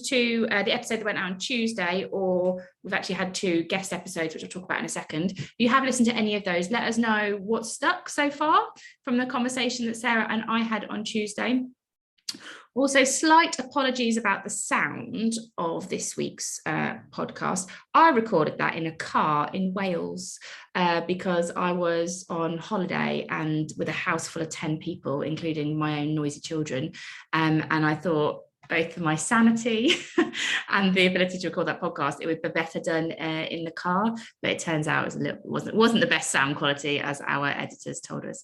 to the episode that went out on Tuesday, or we've actually had 2 guest episodes, which I'll talk about in a second. If you have listened to any of those, let us know what's stuck so far from the conversation that Sarah and I had on Tuesday. Also, slight apologies about the sound of this week's podcast. I recorded that in a car in Wales because I was on holiday and with a house full of 10 people, including my own noisy children. And I thought, both for my sanity and the ability to record that podcast, it would be better done in the car. But it turns out it wasn't the best sound quality, as our editors told us.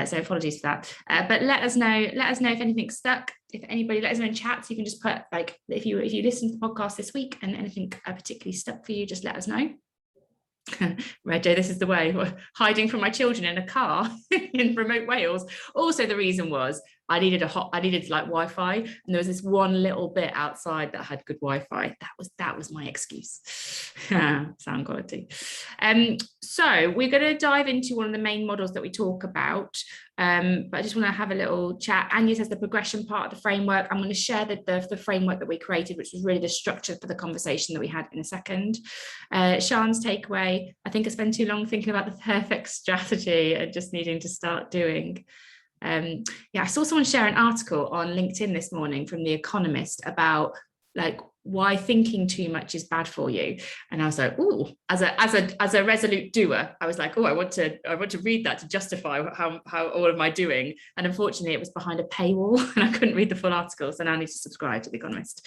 So apologies for that. But let us know if anything's stuck. If anybody, let us know in chat. So you can just put, like, if you listen to the podcast this week and anything particularly stuck for you, just let us know. Rejo, this is the way. Hiding from my children in a car in remote Wales. Also, the reason was I needed like Wi-Fi, and there was this one little bit outside that had good Wi-Fi. That was my excuse. Sound quality. So we're going to dive into one of the main models that we talk about. But I just want to have a little chat. Anya says the progression part of the framework. I'm going to share the framework that we created, which was really the structure for the conversation that we had in a second. Sian's takeaway: I think I spend too long thinking about the perfect strategy and just needing to start doing. I saw someone share an article on LinkedIn this morning from The Economist about, like, why thinking too much is bad for you. And I was like, oh, as a resolute doer, I was like, oh, I want to read that to justify how all of my doing. And unfortunately, it was behind a paywall and I couldn't read the full article. So now I need to subscribe to The Economist.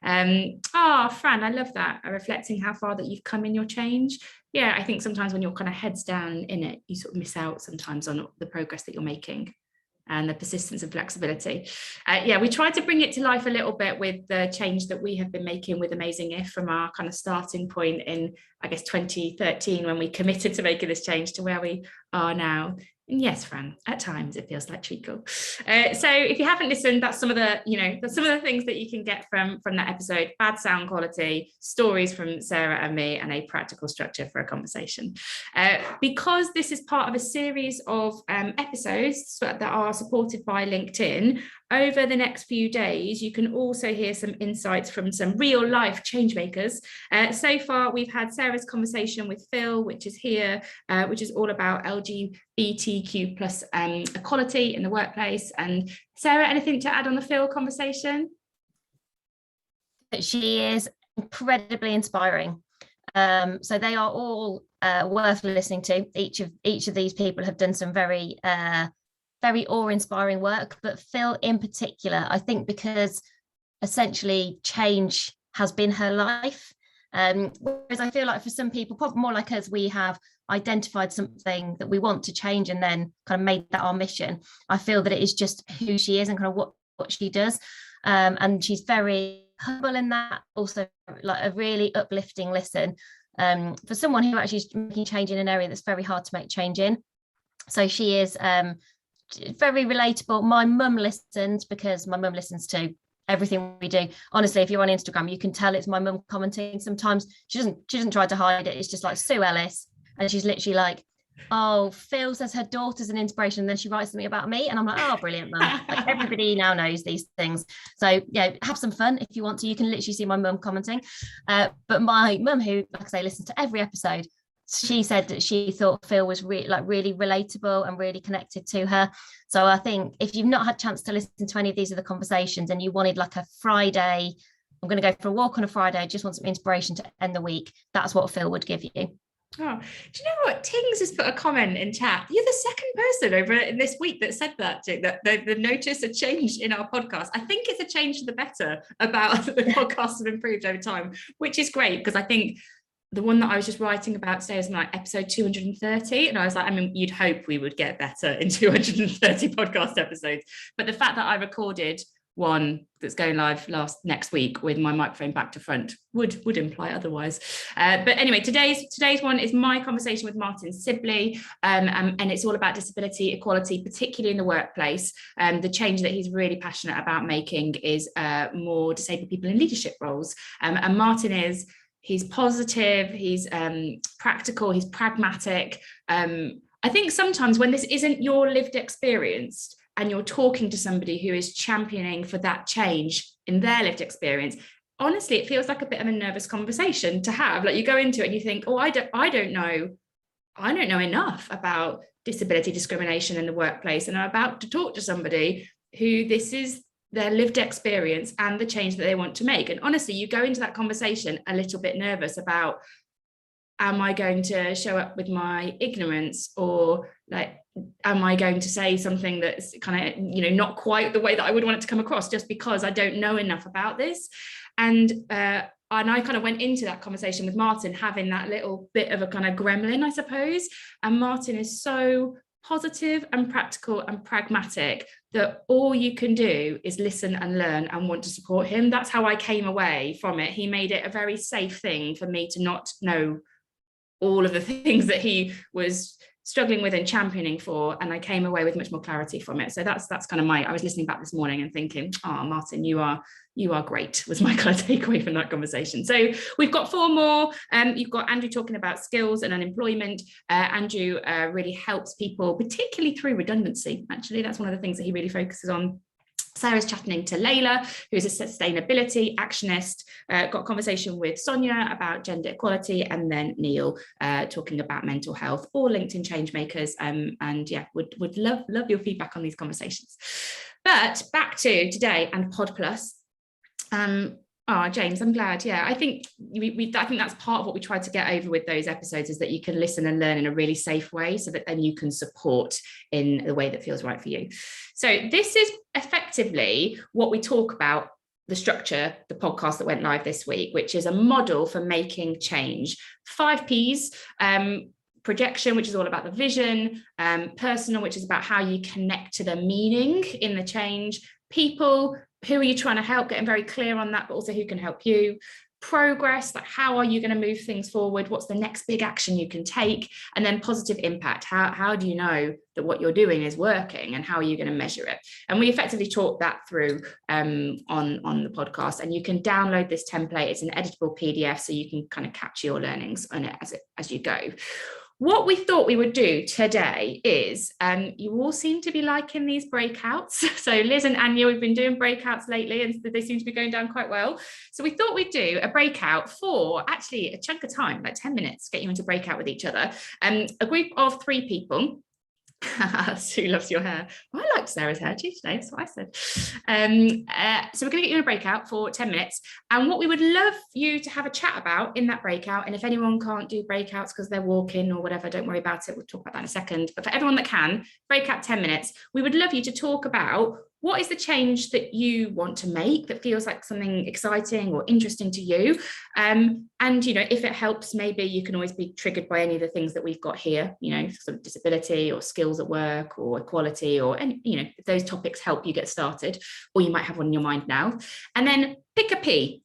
Fran, I love that. Reflecting how far that you've come in your change. Yeah, I think sometimes when you're kind of heads down in it, you sort of miss out sometimes on the progress that you're making. And the persistence and flexibility. We tried to bring it to life a little bit with the change that we have been making with Amazing If, from our kind of starting point in, I guess, 2013, when we committed to making this change, to where we are now. And yes, Fran, at times it feels like treacle. So if you haven't listened, that's some of the things that you can get from that episode: bad sound quality, stories from Sarah and me, and a practical structure for a conversation. Because this is part of a series of episodes that are supported by LinkedIn, over the next few days, you can also hear some insights from some real life changemakers. So far, we've had Sarah's conversation with Phil, which is here, which is all about LGBTQ plus equality in the workplace. And Sarah, anything to add on the Phil conversation? She is incredibly inspiring. So they are all worth listening to. Each of these people have done some very awe-inspiring work, but Phil in particular, I think, because essentially change has been her life. Whereas I feel like for some people, probably more like us, we have identified something that we want to change and then kind of made that our mission. I feel that it is just who she is and kind of what she does. And she's very humble in that, also like a really uplifting listen for someone who actually is making change in an area that's very hard to make change in. So she is very relatable. My mum listens, because my mum listens to everything we do. Honestly, if you're on Instagram, you can tell it's my mum commenting. Sometimes she doesn't try to hide it. It's just like Sue Ellis, and she's literally like, oh, Phil says her daughter's an inspiration, and then she writes something about me, and I'm like, oh, brilliant, mum. Like, everybody now knows these things. So yeah, have some fun if you want to. You can literally see my mum commenting. But my mum, who, like I say, listens to every episode, she said that she thought Phil was really relatable and really connected to her. So I think if you've not had a chance to listen to any of these other conversations and you wanted like a Friday, I'm going to go for a walk on a Friday, just want some inspiration to end the week, that's what Phil would give you. Oh, do you know what? Tings has put a comment in chat. You're the second person over in this week that said that they've noticed a change in our podcast. I think it's a change for the better about the podcasts have improved over time, which is great, because I think the one that I was just writing about today is like episode 230. And I was like, I mean, you'd hope we would get better in 230 podcast episodes. But the fact that I recorded one that's going live next week with my microphone back to front would imply otherwise. But anyway, today's one is my conversation with Martin Sibley, and it's all about disability equality, particularly in the workplace. The change that he's really passionate about making is more disabled people in leadership roles. And Martin he's positive, he's practical, he's pragmatic. I think sometimes when this isn't your lived experience and you're talking to somebody who is championing for that change in their lived experience, honestly, it feels like a bit of a nervous conversation to have. Like you go into it and you think, oh, I don't know enough about disability discrimination in the workplace, and I'm about to talk to somebody who this is their lived experience and the change that they want to make. And honestly, you go into that conversation a little bit nervous about, am I going to show up with my ignorance, or like, am I going to say something that's kind of, not quite the way that I would want it to come across, just because I don't know enough about this. And I kind of went into that conversation with Martin having that little bit of a kind of gremlin, I suppose. And Martin is so positive and practical and pragmatic that all you can do is listen and learn and want to support him. That's how I came away from it. He made it a very safe thing for me to not know all of the things that he was struggling with and championing for, and I came away with much more clarity from it. So that's kind of I was listening back this morning and thinking, oh, Martin, you are great, was my kind of takeaway from that conversation. So we've got 4 more. You've got Andrew talking about skills and unemployment. Andrew really helps people, particularly through redundancy. Actually, that's one of the things that he really focuses on. Sarah's chatting to Layla, who's a sustainability actionist, got a conversation with Sonia about gender equality, and then Neil talking about mental health, all linked in Changemakers. And yeah, would love your feedback on these conversations. But back to today and Pod Plus. James, I'm glad. Yeah, I think I think that's part of what we tried to get over with those episodes, is that you can listen and learn in a really safe way, so that then you can support in the way that feels right for you. So this is effectively what we talk about, the structure, the podcast that went live this week, which is a model for making change. 5 Ps. Projection, which is all about the vision. Personal, which is about how you connect to the meaning in the change. People, who are you trying to help, getting very clear on that, but also who can help you. Progress, like how are you going to move things forward, what's the next big action you can take. And then positive impact, how do you know that what you're doing is working, and how are you going to measure it. And we effectively talk that through on the podcast, and you can download this template. It's an editable PDF, so you can kind of capture your learnings on it as you go. What we thought we would do today is, you all seem to be liking these breakouts. So Liz and Anya, we've been doing breakouts lately, and they seem to be going down quite well. So we thought we'd do a breakout for actually a chunk of time, like 10 minutes, get you into breakout with each other. A group of 3 people. Sue loves your hair. I liked Sarah's hair too today, that's what I said. So we're going to get you in a breakout for 10 minutes. And what we would love you to have a chat about in that breakout, and if anyone can't do breakouts because they're walking or whatever, don't worry about it. We'll talk about that in a second. But for everyone that can, breakout 10 minutes, we would love you to talk about, what is the change that you want to make that feels like something exciting or interesting to you? And, if it helps, maybe you can always be triggered by any of the things that we've got here, sort of disability or skills at work or equality, or any, if those topics help you get started, or you might have one in your mind now. And then pick a P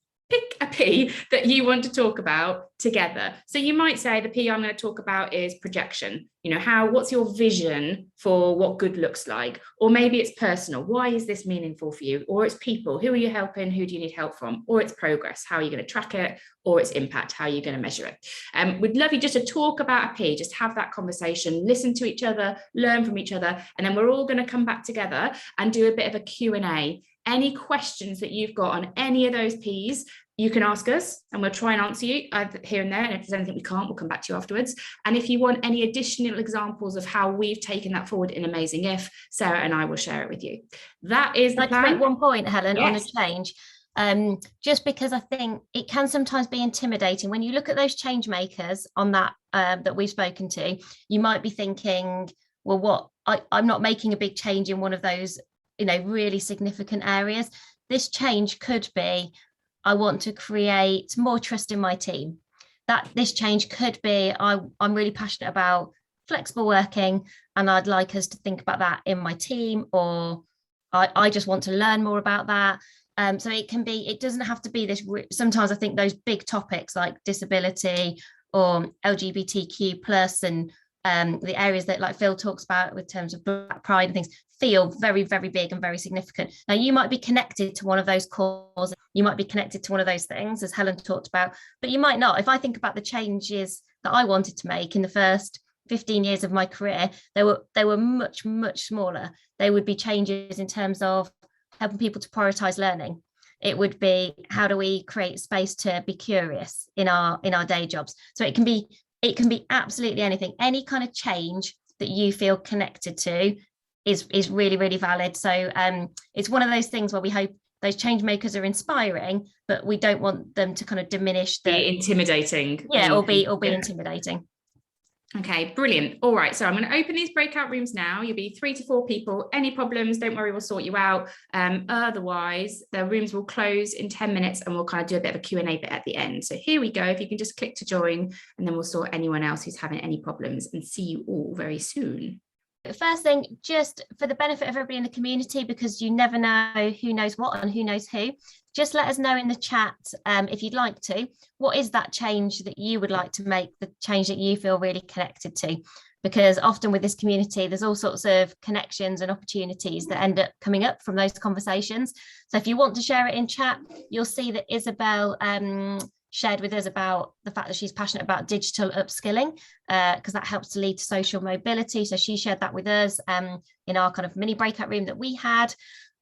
that you want to talk about together. So you might say, the P I'm going to talk about is projection. What's your vision for what good looks like? Or maybe it's personal. Why is this meaningful for you? Or it's people. Who are you helping? Who do you need help from? Or it's progress. How are you going to track it? Or it's impact. How are you going to measure it? We'd love you just to talk about a P, just have that conversation, listen to each other, learn from each other. And then we're all going to come back together and do a bit of a Q&A. Any questions that you've got on any of those Ps, you can ask us, and we'll try and answer you here and there. And if there's anything we can't, we'll come back to you afterwards. And if you want any additional examples of how we've taken that forward in Amazing If, Sarah and I will share it with you. That is the plan. I'd like to make one point, Helen, Yes. on a change. Just because I think it can sometimes be intimidating when you look at those change makers on that that we've spoken to. You might be thinking, well, I'm not making a big change in one of those, really significant areas. This change could be, I want to create more trust in my team. That this change could be, I'm really passionate about flexible working, and I'd like us to think about that in my team, or I just want to learn more about that. So it can be, it doesn't have to be this. Sometimes I think those big topics like disability or LGBTQ plus and the areas that like Phil talks about with terms of Black Pride and things feel very, very big and very significant. Now you might be connected to one of those causes, you might be connected to one of those things, as Helen talked about, but you might not. If I think about the changes that I wanted to make in the first 15 years of my career, they were much, much smaller. They would be changes in terms of helping people to prioritize learning. it would be, how do we create space to be curious in our day jobs? So it can be absolutely anything, any kind of change that you feel connected to is really, really valid. So it's one of those things where we hope those change makers are inspiring, but we don't want them to kind of diminish the intimidating. Or be intimidating. Okay, brilliant. All right, so I'm going to open these breakout rooms now. You'll be 3 to 4 people. Any problems, don't worry, we'll sort you out. Otherwise, the rooms will close in 10 minutes and we'll kind of do a bit of a Q&A bit at the end. So here we go. If you can just click to join, and then we'll sort anyone else who's having any problems, and see you all very soon. First thing, just for the benefit of everybody in the community, because you never know who knows what and who knows who, just let us know in the chat, if you'd like to, what is that change that you would like to make, the change that you feel really connected to? Because often with this community, there's all sorts of connections and opportunities that end up coming up from those conversations. So if you want to share it in chat, you'll see that Isabel shared with us about the fact that she's passionate about digital upskilling, because that helps to lead to social mobility. So she shared that with us in our kind of mini breakout room that we had.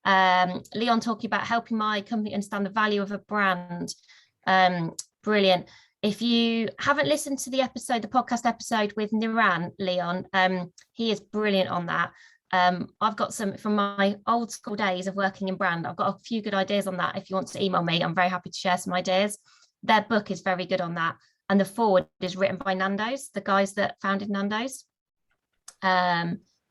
Leon talking about helping my company understand the value of a brand. Brilliant. If you haven't listened to the podcast episode with Niran, Leon, he is brilliant on that. I've got some from my old school days of working in brand. I've got a few good ideas on that. If you want to email me, I'm very happy to share some ideas. Their book is very good on that. And the forward is written by Nando's, the guys that founded Nando's.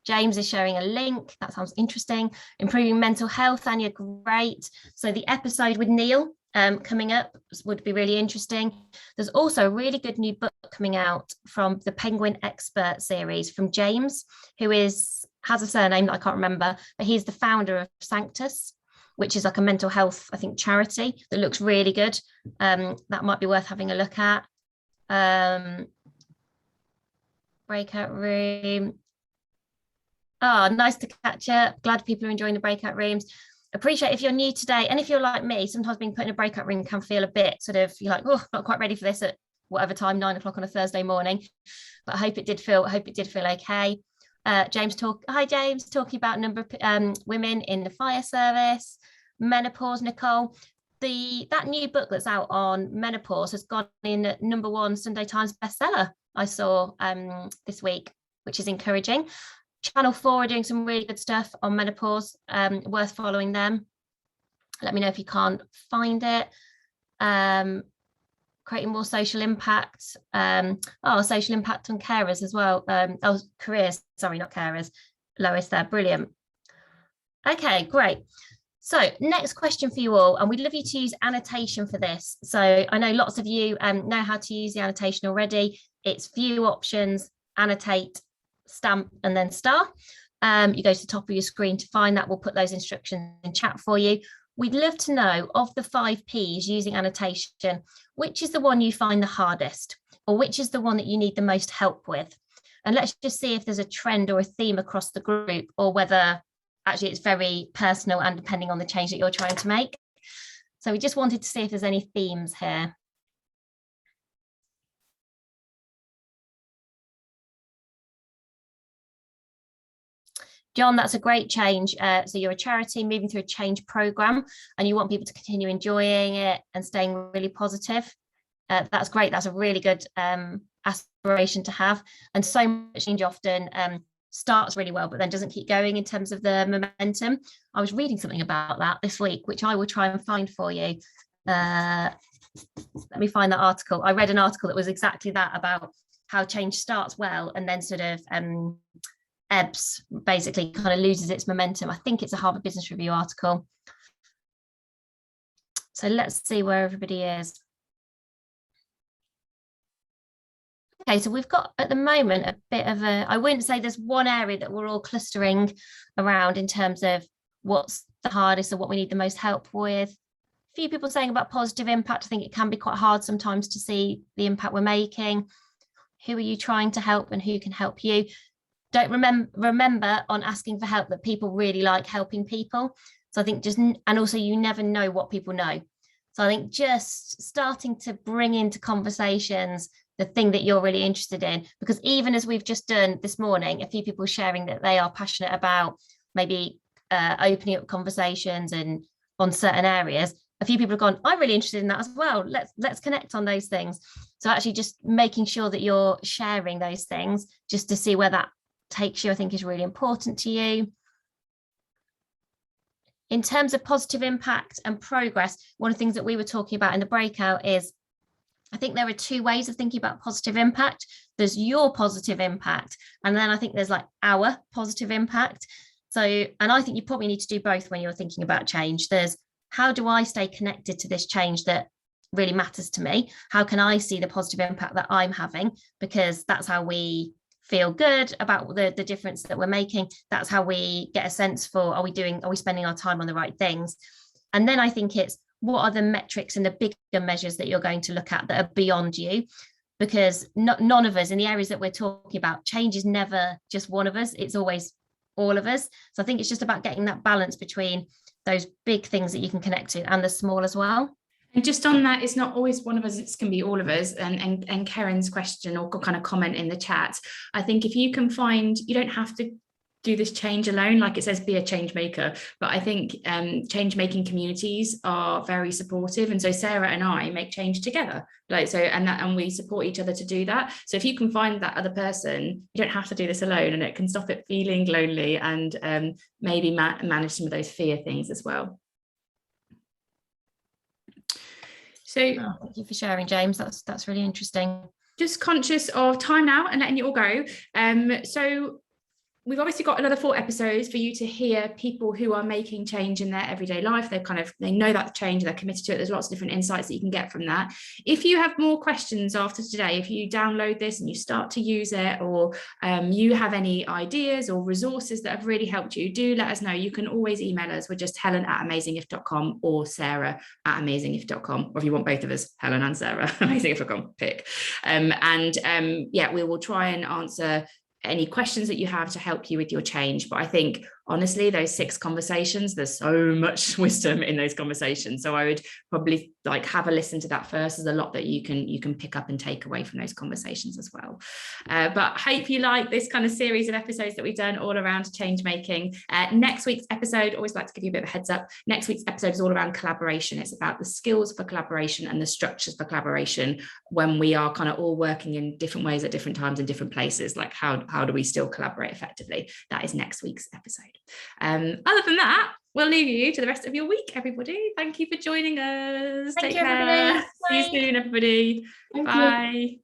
James is sharing a link. That sounds interesting. Improving mental health, Anya, great. So the episode with Neil coming up would be really interesting. There's also a really good new book coming out from the Penguin Expert series from James, who has a surname that I can't remember, but he's the founder of Sanctus, which is like a mental health, I think, charity that looks really good. That might be worth having a look at. Breakout room. Oh, nice to catch up. Glad people are enjoying the breakout rooms. Appreciate if you're new today, and if you're like me, sometimes being put in a breakout room can feel a bit sort of, you're like, oh, not quite ready for this at whatever time, 9 o'clock on a Thursday morning. But I hope it did feel okay. Hi James, talking about a number of women in the fire service. Menopause, Nicole. That new book that's out on menopause has gone in at #1 Sunday Times bestseller, I saw this week, which is encouraging. Channel 4 are doing some really good stuff on menopause, worth following them. Let me know if you can't find it. Creating more social impact. Social impact on carers as well. Careers, sorry, not carers. Lois there, brilliant. Okay, great. So next question for you all, and we'd love you to use annotation for this. So I know lots of you know how to use the annotation already. It's view options, annotate, stamp, and then star. You go to the top of your screen to find that. We'll put those instructions in chat for you. We'd love to know, of the 5 Ps using annotation, which is the one you find the hardest, or which is the one that you need the most help with. And let's just see if there's a trend or a theme across the group, or whether actually it's very personal and depending on the change that you're trying to make. So we just wanted to see if there's any themes here. John, that's a great change. So you're a charity moving through a change program, and you want people to continue enjoying it and staying really positive. That's great. That's a really good aspiration to have. And so much change often starts really well, but then doesn't keep going in terms of the momentum. I was reading something about that this week, which I will try and find for you. Let me find that article. I read an article that was exactly that, about how change starts well and then sort of ebbs, basically kind of loses its momentum. I think it's a Harvard Business Review article. So let's see where everybody is. Okay, so we've got at the moment a bit of a, I wouldn't say there's one area that we're all clustering around in terms of what's the hardest or what we need the most help with. A few people saying about positive impact. I think it can be quite hard sometimes to see the impact we're making. Who are you trying to help and who can help you? Don't remember on asking for help that people really like helping people. So I think and also you never know what people know. So I think just starting to bring into conversations the thing that you're really interested in, because even as we've just done this morning, a few people sharing that they are passionate about maybe opening up conversations and on certain areas, a few people have gone, I'm really interested in that as well. Let's connect on those things. So actually just making sure that you're sharing those things just to see where that takes you, I think is really important to you. In terms of positive impact and progress, one of the things that we were talking about in the breakout is, I think there are two ways of thinking about positive impact. There's your positive impact, and then I think there's like our positive impact. So, and I think you probably need to do both when you're thinking about change. There's, how do I stay connected to this change that really matters to me? How can I see the positive impact that I'm having? Because that's how we feel good about the difference that we're making. That's how we get a sense for, are we spending our time on the right things? And then I think it's, what are the metrics and the bigger measures that you're going to look at that are beyond you? Because none of us, in the areas that we're talking about, change is never just one of us, it's always all of us. So I think it's just about getting that balance between those big things that you can connect to and the small as well. And just on that, it's not always one of us, it can be all of us. And Karen's question or kind of comment in the chat, I think if you can find, you don't have to do this change alone, like it says, be a change maker, but I think change making communities are very supportive, and so Sarah and I make change together, like, so, and we support each other to do that. So if you can find that other person, you don't have to do this alone, and it can stop it feeling lonely, and maybe manage some of those fear things as well. So thank you for sharing, James. That's really interesting. Just conscious of time now and letting you all go. So we've obviously got another 4 episodes for you to hear people who are making change in their everyday life. They know that change, they're committed to it. There's lots of different insights that you can get from that. If you have more questions after today, if you download this and you start to use it, or you have any ideas or resources that have really helped you, do let us know. You can always email us. We're just helen@amazingif.com or sarah@amazingif.com, or if you want both of us, Helen and Sarah, amazingif.com, pick. Yeah, we will try and answer any questions that you have to help you with your change. But I think honestly, those 6 conversations, there's so much wisdom in those conversations, so I would probably like have a listen to that first. There's a lot that you can pick up and take away from those conversations as well. But hope you like this kind of series of episodes that we've done all around change making. Next week's episode, always like to give you a bit of a heads up, next week's episode is all around collaboration. It's about the skills for collaboration and the structures for collaboration when we are kind of all working in different ways at different times in different places. Like how do we still collaborate effectively? That is next week's episode. Other than that, we'll leave you to the rest of your week, everybody. Thank you for joining us. Thank Take you, care. everybody. See you soon, everybody. Bye.